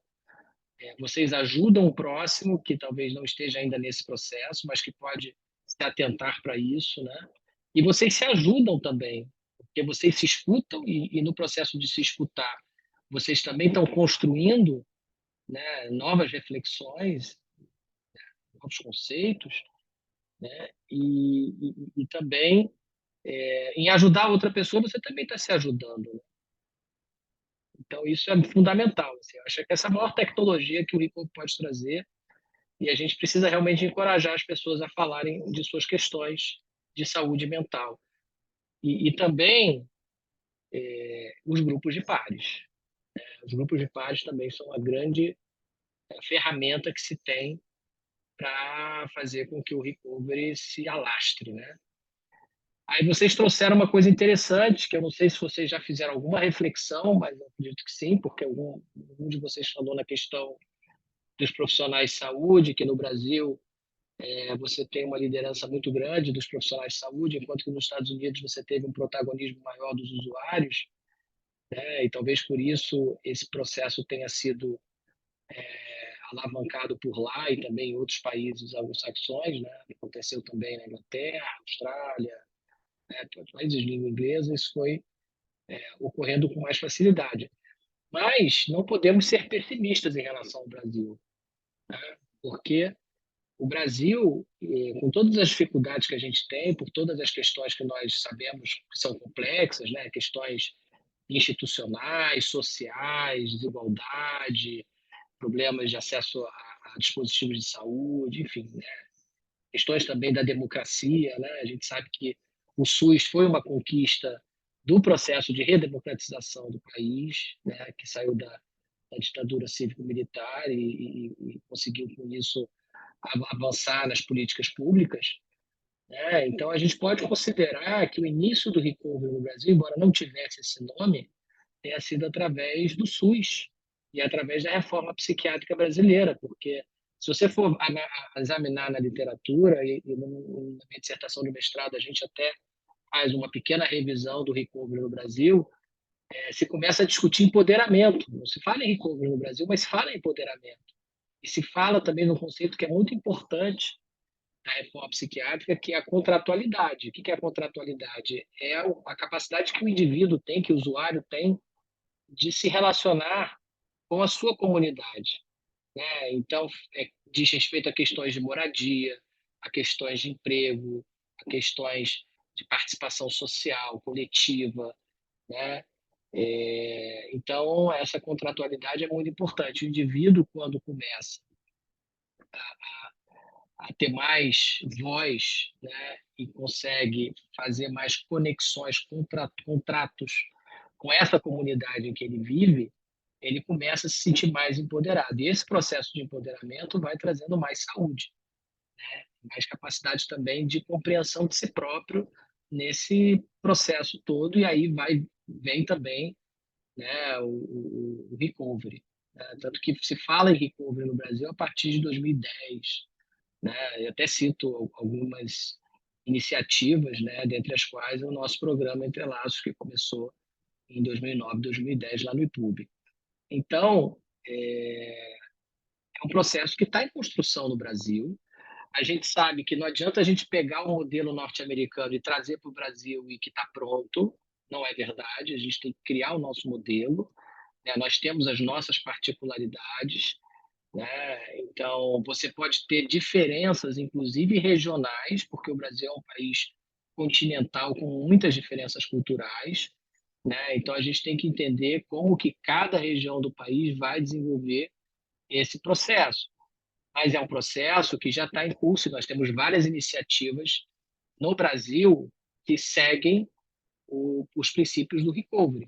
vocês ajudam o próximo que talvez não esteja ainda nesse processo, mas que pode se atentar para isso, né? E vocês se ajudam também, porque vocês se escutam e no processo de se escutar, vocês também estão construindo, né, novas reflexões, novos conceitos, né? E também em ajudar outra pessoa, você também está se ajudando, né? Então, isso é fundamental. Assim, eu acho que essa é a maior tecnologia que o Rico pode trazer. E a gente precisa realmente encorajar as pessoas a falarem de suas questões de saúde mental. E também os grupos de pares. Os grupos de pares também são uma grande ferramenta que se tem para fazer com que o recovery se alastre, né? Aí vocês trouxeram uma coisa interessante, que eu não sei se vocês já fizeram alguma reflexão, mas eu acredito que sim, porque algum de vocês falou na questão dos profissionais de saúde, que no Brasil você tem uma liderança muito grande dos profissionais de saúde, enquanto que nos Estados Unidos você teve um protagonismo maior dos usuários, né? E talvez por isso esse processo tenha sido alavancado por lá e também em outros países anglo-saxões, né? Aconteceu também na Inglaterra, Austrália, né? Países de língua inglesa, isso foi ocorrendo com mais facilidade. Mas não podemos ser pessimistas em relação ao Brasil, né? Porque o Brasil, com todas as dificuldades que a gente tem, por todas as questões que nós sabemos que são complexas, né? Questões institucionais, sociais, desigualdade, problemas de acesso a dispositivos de saúde, enfim, né? Questões também da democracia, né? A gente sabe que o SUS foi uma conquista do processo de redemocratização do país, né? Que saiu da ditadura cívico-militar e conseguiu com isso avançar nas políticas públicas, né? Então a gente pode considerar que o início do recovery no Brasil, embora não tivesse esse nome, tenha sido através do SUS e através da reforma psiquiátrica brasileira, porque se você for examinar na literatura e na minha dissertação de mestrado a gente até faz uma pequena revisão do recovery no Brasil, se começa a discutir empoderamento. Não se fala em recovery no Brasil, mas se fala em empoderamento. E se fala também num conceito que é muito importante da reforma psiquiátrica, que é a contratualidade. O que é a contratualidade? É a capacidade que o indivíduo tem, que o usuário tem, de se relacionar com a sua comunidade, né? Então, diz respeito a questões de moradia, a questões de emprego, a questões de participação social, coletiva, né? Então, essa contratualidade é muito importante. O indivíduo, quando começa a ter mais voz, né, e consegue fazer mais conexões, contratos com essa comunidade em que ele vive, ele começa a se sentir mais empoderado. E esse processo de empoderamento vai trazendo mais saúde, né, mais capacidade também de compreensão de si próprio nesse processo todo, e aí vem também, né, o recovery. Né? Tanto que se fala em recovery no Brasil a partir de 2010, né? Eu até cito algumas iniciativas, né, dentre as quais o nosso programa Entre Laços, que começou em 2009, 2010, lá no IPUB. Então, é um processo que está em construção no Brasil. A gente sabe que não adianta a gente pegar o modelo norte-americano e trazer para o Brasil e que está pronto. Não é verdade. A gente tem que criar o nosso modelo, né? Nós temos as nossas particularidades, né? Então, você pode ter diferenças, inclusive regionais, porque o Brasil é um país continental com muitas diferenças culturais, né? Então, a gente tem que entender como que cada região do país vai desenvolver esse processo. Mas é um processo que já está em curso e nós temos várias iniciativas no Brasil que seguem os princípios do recovery,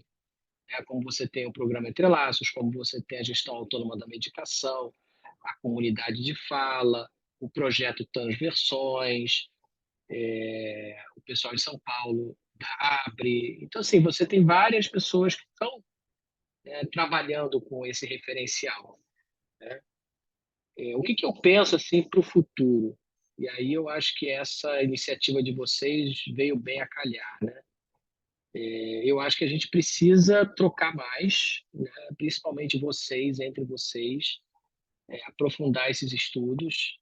né? Como você tem o programa Entre Laços, como você tem a gestão autônoma da medicação, a comunidade de fala, o projeto Transversões, o pessoal de São Paulo da Abre. Então, assim, você tem várias pessoas que estão, né, trabalhando com esse referencial, né? O que eu penso assim para o futuro? E aí eu acho que essa iniciativa de vocês veio bem a calhar, né? Eu acho que a gente precisa trocar mais, né? Principalmente vocês, entre vocês, aprofundar esses estudos.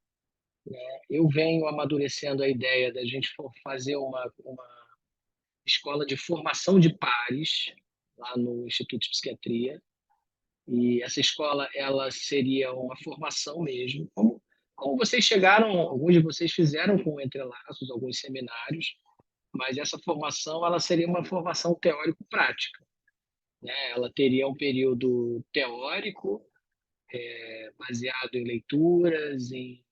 Eu venho amadurecendo a ideia da gente fazer uma escola de formação de pares lá no Instituto de Psiquiatria. E essa escola, ela seria uma formação mesmo, como vocês chegaram, alguns de vocês fizeram com o Entre Laços, alguns seminários, mas essa formação, ela seria uma formação teórico-prática, né? Ela teria um período teórico, baseado em leituras, em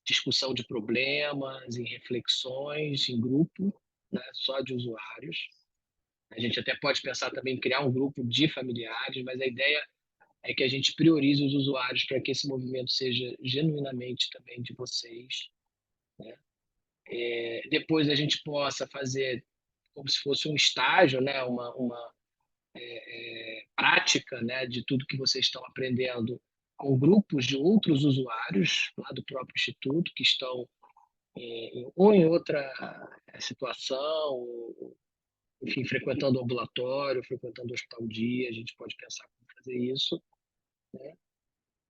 discussão de problemas, em reflexões em grupo, né? Só de usuários. A gente até pode pensar também em criar um grupo de familiares, mas a ideia é que a gente priorize os usuários para que esse movimento seja genuinamente também de vocês, né? Depois a gente possa fazer como se fosse um estágio, né? Uma prática, né? De tudo que vocês estão aprendendo com grupos de outros usuários lá do próprio Instituto, que estão ou em outra situação, ou, enfim, frequentando o ambulatório, frequentando o hospital dia, a gente pode pensar como fazer isso, né?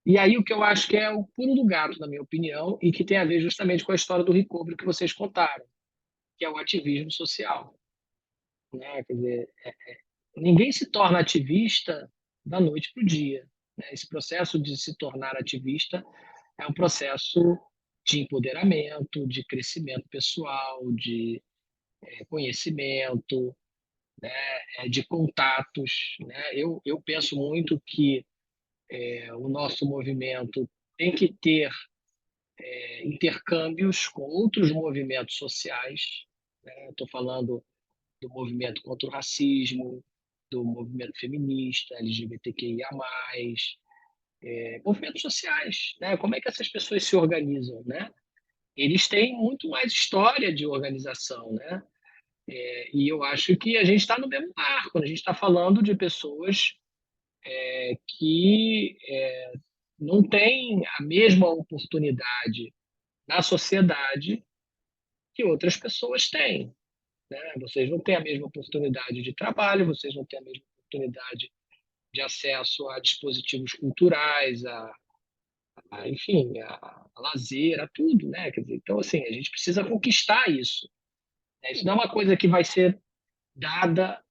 E aí o que eu acho que é o pulo do gato, na minha opinião, e que tem a ver justamente com a história do recovery que vocês contaram, que é o ativismo social, né? Quer dizer, ninguém se torna ativista da noite para o dia, né? Esse processo de se tornar ativista é um processo de empoderamento, de crescimento pessoal, de conhecimento, né? De contatos, né? Eu penso muito que o nosso movimento tem que ter intercâmbios com outros movimentos sociais, né? Estou falando do movimento contra o racismo, do movimento feminista, LGBTQIA+, movimentos sociais, né? Como é que essas pessoas se organizam, né? Eles têm muito mais história de organização, né? E eu acho que a gente está no mesmo barco, quando a gente está falando de pessoas que não têm a mesma oportunidade na sociedade que outras pessoas têm, né? Vocês não têm a mesma oportunidade de trabalho, vocês não têm a mesma oportunidade de acesso a dispositivos culturais, enfim, a lazer, a tudo, né? Quer dizer, então, assim, a gente precisa conquistar isso, né? Isso não é uma coisa que vai ser dada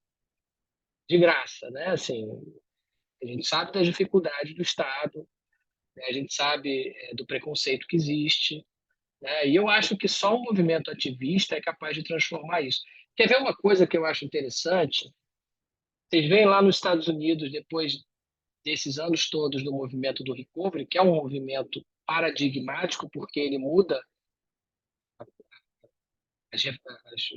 de graça, né? Assim, a gente sabe das dificuldades do Estado, né? A gente sabe do preconceito que existe, né? E eu acho que só um movimento ativista é capaz de transformar isso. Quer ver uma coisa que eu acho interessante? Vocês veem lá nos Estados Unidos, depois desses anos todos do movimento do recovery, que é um movimento paradigmático, porque ele muda as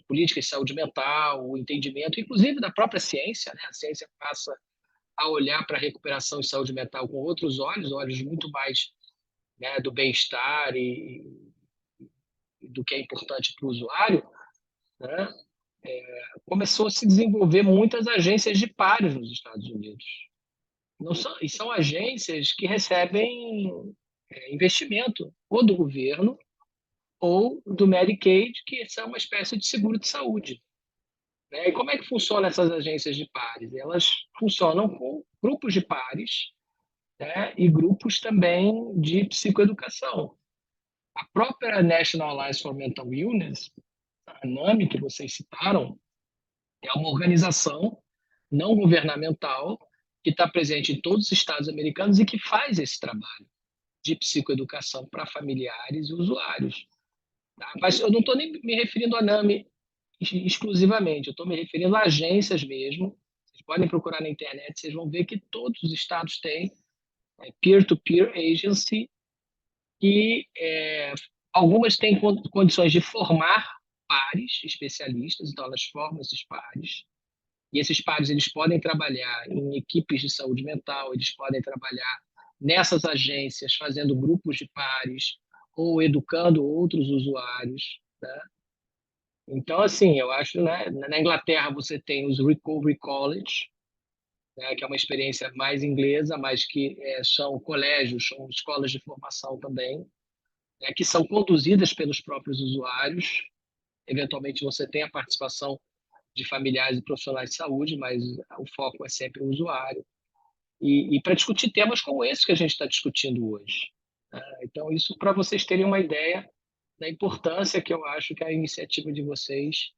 políticas de saúde mental, o entendimento, inclusive da própria ciência, né? A ciência passa a olhar para a recuperação de saúde mental com outros olhos, olhos muito mais, né, do bem-estar e do que é importante para o usuário, né? Começou a se desenvolver muitas agências de pares nos Estados Unidos. Não são, e são agências que recebem investimento ou do governo ou do Medicaid, que são uma espécie de seguro de saúde, né? E como é que funcionam essas agências de pares? Elas funcionam com grupos de pares, né? E grupos também de psicoeducação. A própria National Alliance for Mental Illness, a NAMI, que vocês citaram, é uma organização não governamental que está presente em todos os estados americanos e que faz esse trabalho de psicoeducação para familiares e usuários. Tá? Mas eu não estou nem me referindo à NAMI exclusivamente, eu estou me referindo a agências mesmo. Vocês podem procurar na internet, vocês vão ver que todos os estados têm peer-to-peer agency e algumas têm condições de formar pares especialistas, então elas formam esses pares. E esses pares eles podem trabalhar em equipes de saúde mental, eles podem trabalhar nessas agências fazendo grupos de pares ou educando outros usuários, né? Então, assim, eu acho, né, na Inglaterra você tem os Recovery College, né, que é uma experiência mais inglesa, mas que são colégios, são escolas de formação também, né, que são conduzidas pelos próprios usuários. Eventualmente você tem a participação de familiares e profissionais de saúde, mas o foco é sempre o usuário. E para discutir temas como esse que a gente está discutindo hoje, né? Então, isso para vocês terem uma ideia da importância que eu acho que a iniciativa de vocês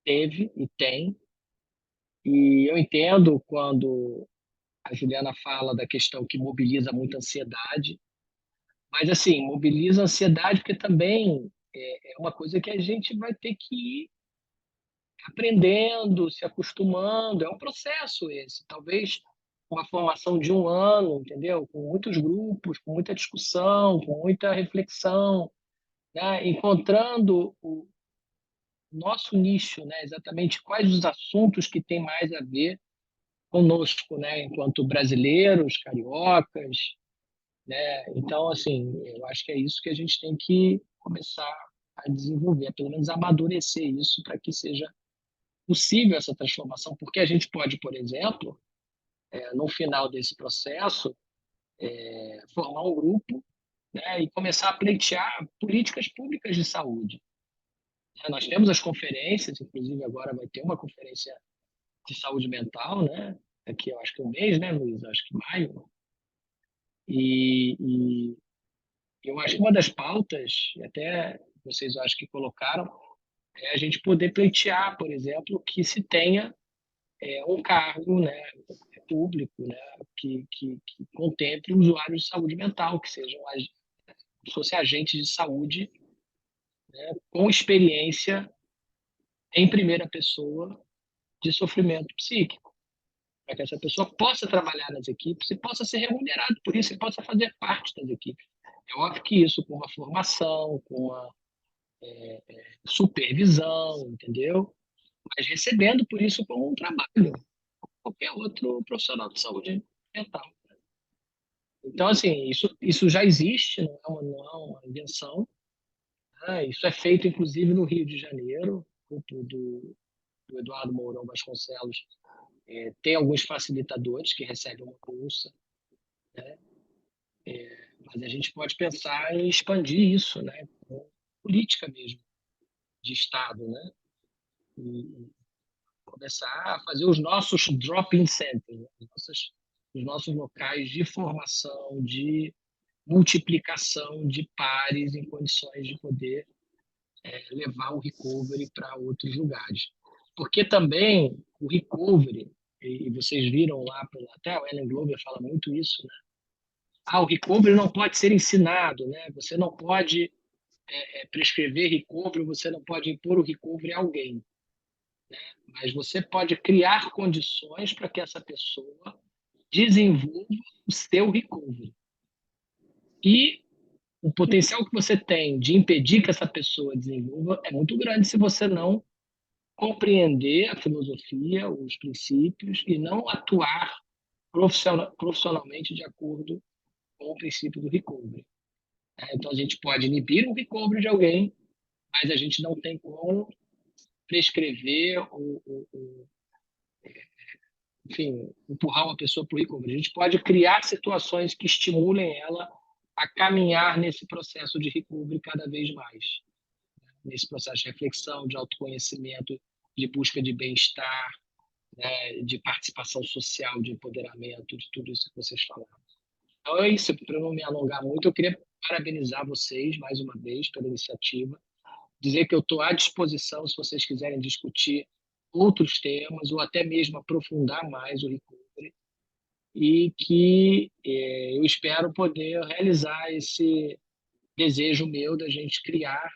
teve e tem. E eu entendo quando a Juliana fala da questão que mobiliza muita ansiedade, mas, assim, mobiliza ansiedade porque também é uma coisa que a gente vai ter que ir aprendendo, se acostumando. É um processo esse. Talvez uma formação de 1 ano, entendeu? Com muitos grupos, com muita discussão, com muita reflexão, né? Encontrando o nosso nicho, né? Exatamente quais os assuntos que têm mais a ver conosco, né? Enquanto brasileiros, cariocas, né? Então, assim, eu acho que é isso que a gente tem que começar a desenvolver, pelo menos amadurecer isso para que seja possível essa transformação, porque a gente pode, por exemplo, no final desse processo, formar um grupo, né, e começar a pleitear políticas públicas de saúde. Nós temos as conferências, inclusive agora vai ter uma conferência de saúde mental, né? Aqui eu acho que é um mês, né, Luiz? Acho que maio. E eu acho que uma das pautas, até vocês acho que colocaram, é a gente poder pleitear, por exemplo, que se tenha um cargo, né, público, né, que contemple usuários de saúde mental, que sejam fossem agentes de saúde, né, com experiência em primeira pessoa de sofrimento psíquico, para que essa pessoa possa trabalhar nas equipes e possa ser remunerado por isso e possa fazer parte das equipes. É óbvio que isso com uma formação, com uma supervisão, entendeu? Mas recebendo por isso como um trabalho, qualquer outro profissional de saúde mental. Então, assim, isso já existe, não é uma invenção, né? Isso é feito, inclusive, no Rio de Janeiro, o grupo do Eduardo Mourão Vasconcelos tem alguns facilitadores que recebem uma bolsa, né? Mas a gente pode pensar em expandir isso, né? Com política mesmo, de Estado, né? E começar a fazer os nossos drop-in centers, né? Os nossos locais de formação, de multiplicação de pares em condições de poder levar o recovery para outros lugares. Porque também o recovery, e vocês viram lá, até a Ellen Glover fala muito isso, né? O recovery não pode ser ensinado, né? Você não pode prescrever recovery, você não pode impor o recovery a alguém, né? Mas você pode criar condições para que essa pessoa desenvolva o seu recovery. E o potencial que você tem de impedir que essa pessoa desenvolva é muito grande se você não compreender a filosofia, os princípios e não atuar profissionalmente de acordo com o princípio do recovery. Então, a gente pode inibir o recovery de alguém, mas a gente não tem como prescrever enfim, empurrar uma pessoa para o recovery. A gente pode criar situações que estimulem ela a caminhar nesse processo de recovery cada vez mais. nesse processo de reflexão, de autoconhecimento, de busca de bem-estar, né, de participação social, de empoderamento, de tudo isso que vocês falaram. Então é isso, para não me alongar muito, eu queria parabenizar vocês mais uma vez pela iniciativa, dizer que eu estou à disposição se vocês quiserem discutir outros temas ou até mesmo aprofundar mais o recovery e que eu espero poder realizar esse desejo meu da gente criar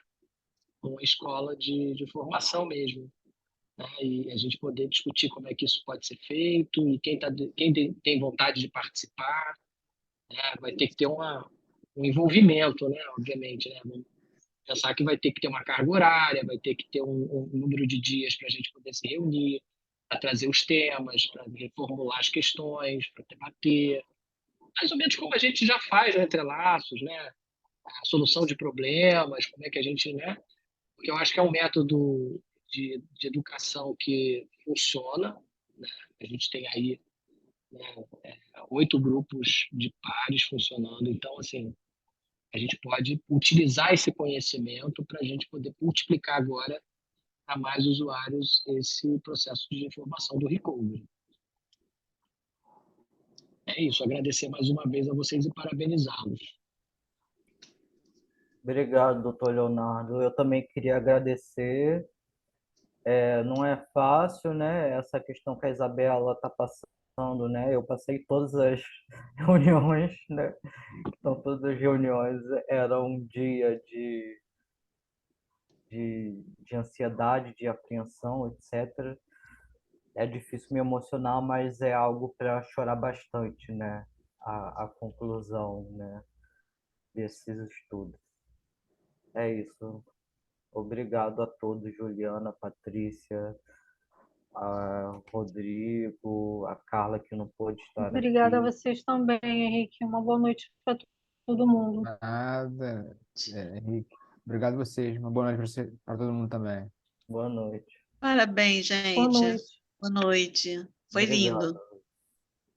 uma escola de formação mesmo, né? E a gente poder discutir como é que isso pode ser feito e quem tem vontade de participar, né, vai ter que ter um envolvimento, né, obviamente, né? Vamos pensar que vai ter que ter uma carga horária, vai ter que ter um número de dias para a gente poder se reunir, para trazer os temas, para reformular as questões, para debater, mais ou menos como a gente já faz no Entrelaços, né? A solução de problemas, como é que a gente, né? Porque eu acho que é um método de educação que funciona, né? A gente tem aí, né, 8 grupos de pares funcionando, então, assim, a gente pode utilizar esse conhecimento para a gente poder multiplicar agora a mais usuários esse processo de informação do recovery. É isso, agradecer mais uma vez a vocês e parabenizá-los. Obrigado, doutor Leonardo. Eu também queria agradecer. Não é fácil, né? Essa questão que a Isabela está passando, né? Eu passei todas as reuniões, né? Então, todas as reuniões eram um dia de ansiedade, de apreensão, etc. É difícil me emocionar, mas é algo para chorar bastante, né? A conclusão, né? Desses estudos. É isso. Obrigado a todos, Juliana, Patrícia, a Rodrigo, a Carla, que não pôde estar Obrigada a aqui. vocês também, Henrique. Uma boa noite para todo mundo. Nada, Henrique. Obrigado a vocês. Uma boa noite para todo mundo também. Boa noite. Parabéns, Boa gente. noite. Boa noite. Foi Obrigado. lindo.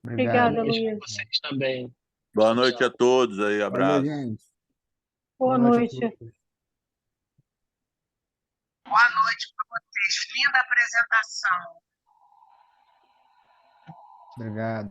Obrigado. Obrigada, Boa noite Luiz. para vocês também. Boa Tchau, noite tchau. a todos aí, Valeu, abraço. gente. Boa Boa noite a noite. todos. Boa noite para vocês. Linda apresentação. Obrigado.